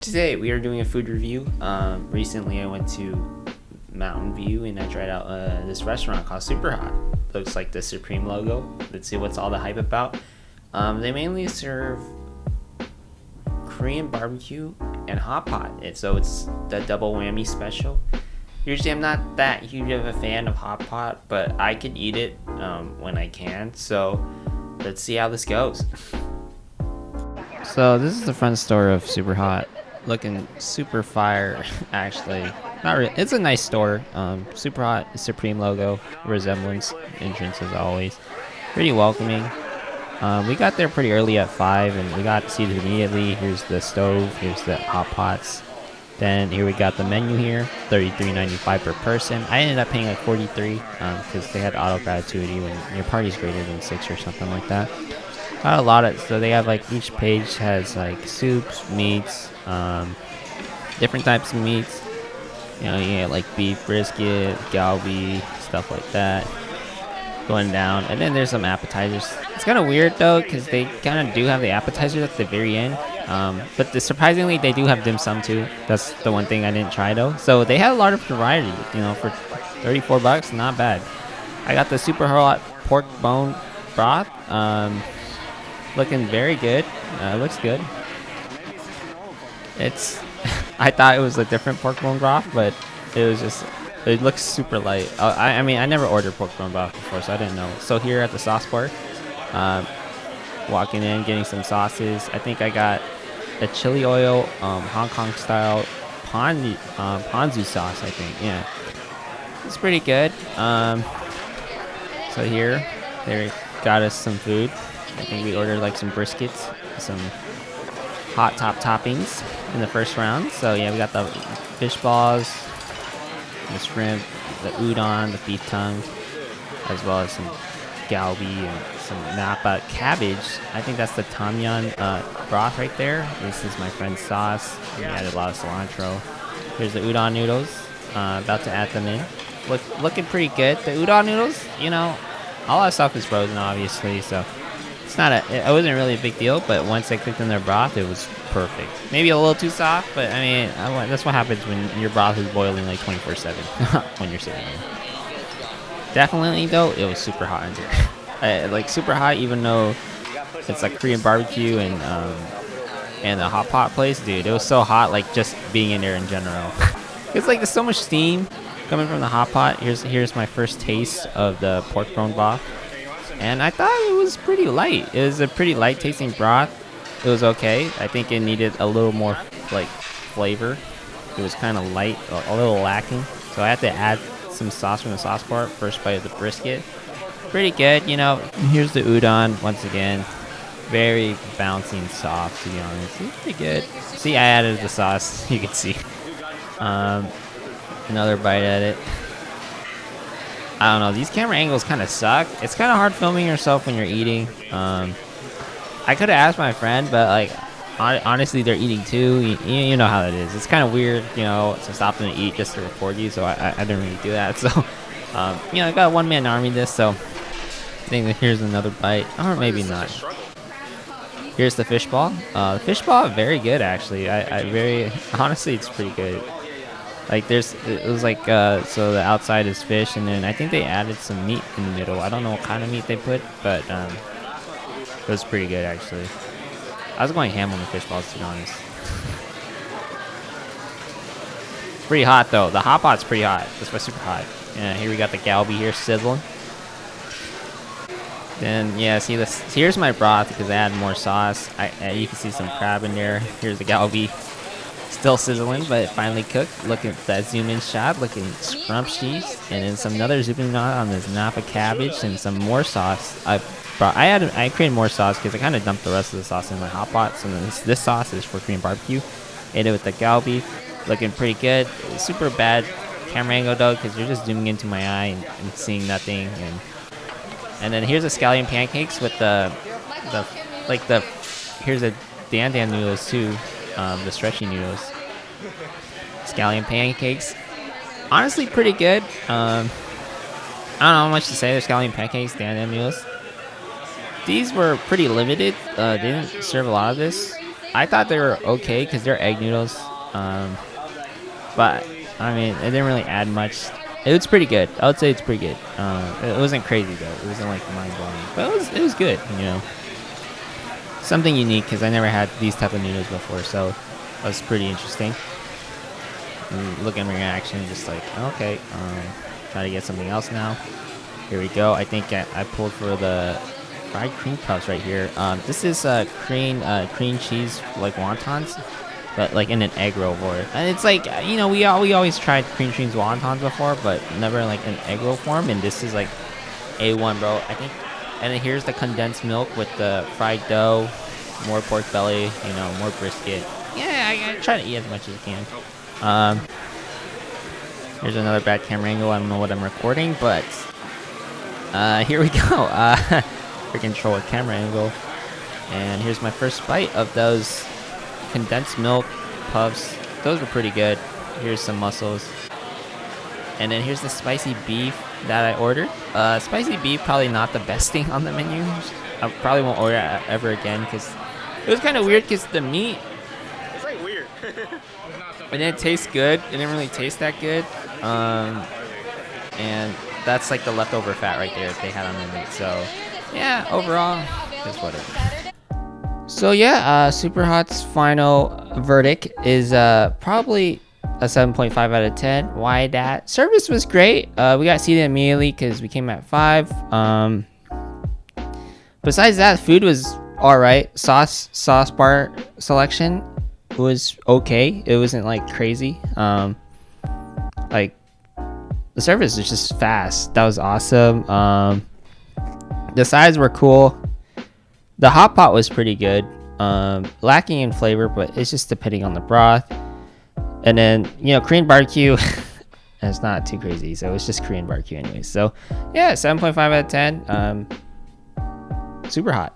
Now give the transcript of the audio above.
Today we are doing a food review. Recently I went to Mountain View and I tried out this restaurant called Superhot. Looks like the Supreme logo. Let's see what's all the hype about. They mainly serve Korean barbecue and hot pot. So it's the double whammy special. Usually I'm not that huge of a fan of hot pot, but I can eat it when I can. So let's see how this goes. So this is the front store of Superhot. Looking super fire, actually. Not really. It's a nice store. Superhot Supreme logo resemblance entrance as always. Pretty welcoming. We got there pretty early at 5 and we got seated immediately. Here's the stove. Here's the hot pots. Then here we got the menu here, $33.95 per person. I ended up paying like 43 because they had auto gratuity when your party's greater than 6 or something like that. Got a lot of, so they have like each page has like soups, meats, different types of meats. You know, you get like beef brisket, galbi, stuff like that. Going down, and then there's some appetizers. It's kind of weird though, because they kind of do have the appetizers at the very end. But surprisingly, they do have dim sum too. That's the one thing I didn't try though. So they had a lot of variety. You know, for $34, not bad. I got the Superhot pork bone broth. Looking very good. Looks good. It's I thought it was a different pork bone broth, but it looks super light. I mean, I never ordered pork bone broth before, so I didn't know. So here at the sauce bar, walking in, getting some sauces. I think I got a chili oil, Hong Kong style ponzu sauce. I think, yeah, it's pretty good. So here they got us some food. I think we ordered like some briskets, some hot top toppings in the first round. So yeah, we got the fish balls, the shrimp, the udon, the beef tongue, as well as some galbi and some napa cabbage. I think that's the tom yum broth right there. This is my friend's sauce. We added a lot of cilantro. Here's the udon noodles. About to add them in. Looking pretty good. The udon noodles, you know, all that stuff is frozen obviously, so it's not it wasn't really a big deal, but once I cooked in their broth, it was perfect. Maybe a little too soft, but I mean, that's what happens when your broth is boiling like 24/7 when you're sitting there. Definitely though, it was super hot in there. Like super hot, even though it's like Korean barbecue and the hot pot place, dude. It was so hot, like just being in there in general. It's like there's so much steam coming from the hot pot. Here's my first taste of the pork bone broth. And I thought it was pretty light. It was a pretty light tasting broth. It was okay. I think it needed a little more like flavor. It was kind of light, a little lacking. So I had to add some sauce from the sauce bar. First bite of the brisket. Pretty good, you know. Here's the udon once again. Very bouncy and soft, to be honest. It's pretty good. See, I added the sauce. You can see. Another bite at it. I don't know, these camera angles kind of suck. It's kind of hard filming yourself when you're eating. I could have asked my friend, but like, honestly, they're eating too. You know how that is. It's kind of weird, you know, to stop them to eat just to record you. So I didn't really do that. So, you know, I got a one-man army this. So I think that here's another bite, or maybe not. Here's the fish ball. The fish ball, very good actually. Honestly, it's pretty good. Like it was like, so the outside is fish, and then I think they added some meat in the middle. I don't know what kind of meat they put, but it was pretty good actually. I was going ham on the fish balls, to be honest. Pretty hot though. The hot pot's pretty hot. That's why super hot. Yeah, here we got the galbi here sizzling. Then yeah, see this. Here's my broth because I added more sauce. You can see some crab in there. Here's the galbi. Still sizzling, but it finally cooked. Look at that zoom in shot, looking scrumptious. And then another zoom in on this napa cabbage and some more sauce. I created more sauce because I kind of dumped the rest of the sauce in my hot pot. So then this sauce is for Korean barbecue. Ate it with the galbi, looking pretty good. Super bad camera angle though, because you're just zooming into my eye and seeing nothing. And then here's the scallion pancakes with here's the dan dan noodles too. The stretchy noodles, scallion pancakes, honestly pretty good. I don't know how much to say. The scallion pancakes, dan noodles. These were pretty limited. They didn't serve a lot of this. I thought they were okay because they're egg noodles. But I mean, it didn't really add much. It was pretty good. I would say it's pretty good. It wasn't crazy though. It wasn't like mind blowing, but it was good. You know, something unique because I never had these type of noodles before, so it was pretty interesting. And look at my reaction, just like okay, try to get something else now. Here we go. I think I pulled for the fried cream puffs right here. This is cream cheese like wontons, but like in an egg roll form. And it's like you know we always tried cream cheese wontons before, but never like an egg roll form. And this is like A1, bro. I think. And then here's the condensed milk with the fried dough, more pork belly, you know, more brisket. Yeah, I try to eat as much as I can. Here's another bad camera angle. I don't know what I'm recording, but here we go. Control a camera angle, and here's my first bite of those condensed milk puffs. Those were pretty good. Here's some mussels, and then here's the spicy beef that I ordered. Spicy beef probably not the best thing on the menu. I probably won't order it ever again because it was kind of weird because the meat. It's like weird. It didn't taste good. It didn't really taste that good. And that's like the leftover fat right there they had on the meat. So yeah, overall, just whatever. So yeah, Superhot's final verdict is probably a 7.5 out of 10. Why that? Service was great. We got seated immediately because we came at 5. Besides that, food was all right. Sauce bar selection was okay. It wasn't like crazy. Like the service was just fast. That was awesome. The sides were cool. The hot pot was pretty good. Lacking in flavor, but it's just depending on the broth. And then you know, Korean barbecue. It's not too crazy, so it's just Korean barbecue anyway. So yeah, 7.5 out of 10. Super hot.